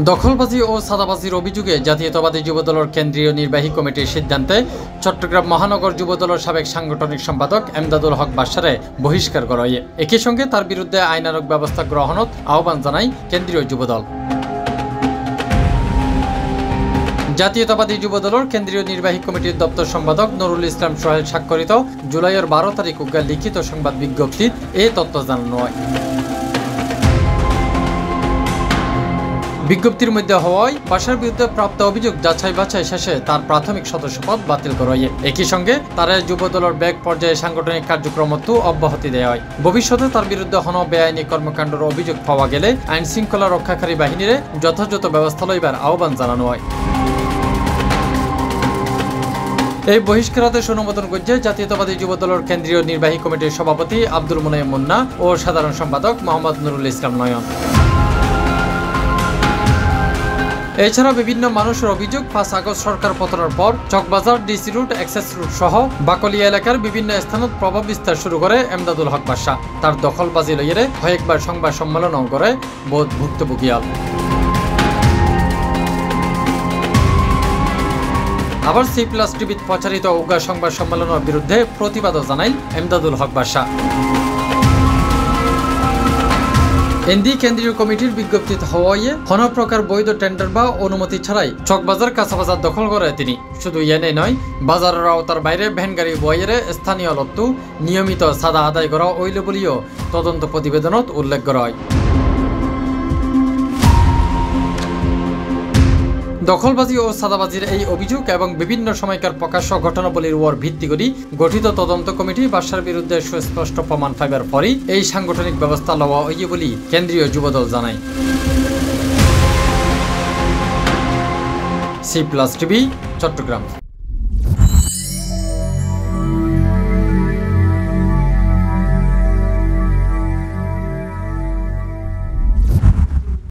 দখলবাজি ও সাদাবাজির অভিযোগে জাতীয়তাবাদী যুবদলের কেন্দ্রীয় নির্বাহী কমিটির সিদ্ধান্তে চট্টগ্রাম মহানগর যুবদলের সাবেক সাংগঠনিক সম্পাদক এমদাদুল হক বাশারে বহিষ্কার করা হয়। একই সঙ্গে তার বিরুদ্ধে আইনানুগ ব্যবস্থা গ্রহণত আহ্বান জানায় কেন্দ্রীয় যুবদল। জাতীয়তাবাদী যুবদলের কেন্দ্রীয় নির্বাহী কমিটির দপ্তর সম্পাদক নুরুল ইসলাম সোহেল স্বাক্ষরিত জুলাইয়ের 12 তারিখ উদ্যা লিখিত সংবাদ বিজ্ঞপ্তিত এই তথ্য জানানো হয়। বিজ্ঞপ্তির মধ্যে হওয়ায় বাশার বিরুদ্ধে প্রাপ্ত অভিযোগ যাচাই বাছাই শেষে তার প্রাথমিক সদস্যপদ বাতিল করা হয়। একই সঙ্গে তার যুবদলের ব্যাক পর্যায়ে সাংগঠনিক কার্যক্রমতো অব্যাহতি দেওয়া হয়। ভবিষ্যতে তার বিরুদ্ধে হন বেআইনি কর্মকাণ্ডের অভিযোগ পাওয়া গেলে আইন শৃঙ্খলা রক্ষাকারী বাহিনীর যথাযথ ব্যবস্থা লইবার আহ্বান জানানো হয়। এই বহিষ্কারাদেশ অনুমোদন করছে জাতীয়তাবাদী যুবদলের কেন্দ্রীয় নির্বাহী কমিটির সভাপতি আব্দুল মুনাইম মুন্না ও সাধারণ সম্পাদক মোহাম্মদ নুরুল ইসলাম নয়ন। এছাড়া বিভিন্ন মানুষের অভিযোগ 5 আগস্ট সরকার পতনের পর Chawkbazar, DC route, access route সহ বাকলিয়া এলাকার বিভিন্ন স্থানত প্রভাব বিস্তার শুরু করে এমদাদুল হক বাশা। তার দখলবাজি লইয়ে কয়েকবার সংবাদ সম্মেলনও করে বোধ ভুক্তভোগীয়াল। আবার C+ টিভিত প্রচারিত উগা সংবাদ সম্মেলনের বিরুদ্ধে প্রতিবাদও জানাইল এমদাদুল হক বাশা। এনডি কেন্দ্রীয় কমিটির বিজ্ঞপ্তিত হওয়ায় কোন প্রকার বৈধ টেন্ডার বা অনুমতি ছাড়াই চকবাজার কাঁচাবাজার দখল করে তিনি। শুধু এনে নয়, বাজারের আওতার বাইরে ভ্যানগাড়ি বইয়ের স্থানীয় লত্তু নিয়মিত সাদা আদায় করা হইল বলিও তদন্ত প্রতিবেদনত উল্লেখ করা হয়। দখলবাজি ও সাদাবাজির এই অভিযোগ এবং বিভিন্ন সময়কার প্রকাশ্য ঘটনাবলীর উপর ভিত্তি করে গঠিত তদন্ত কমিটি বাশার বিরুদ্ধে সুস্পষ্ট প্রমাণ পাইবার পরই এই সাংগঠনিক ব্যবস্থা লওয়া হইয়ে বলে কেন্দ্রীয় যুবদল জানায়। C+ TV, Chittagong.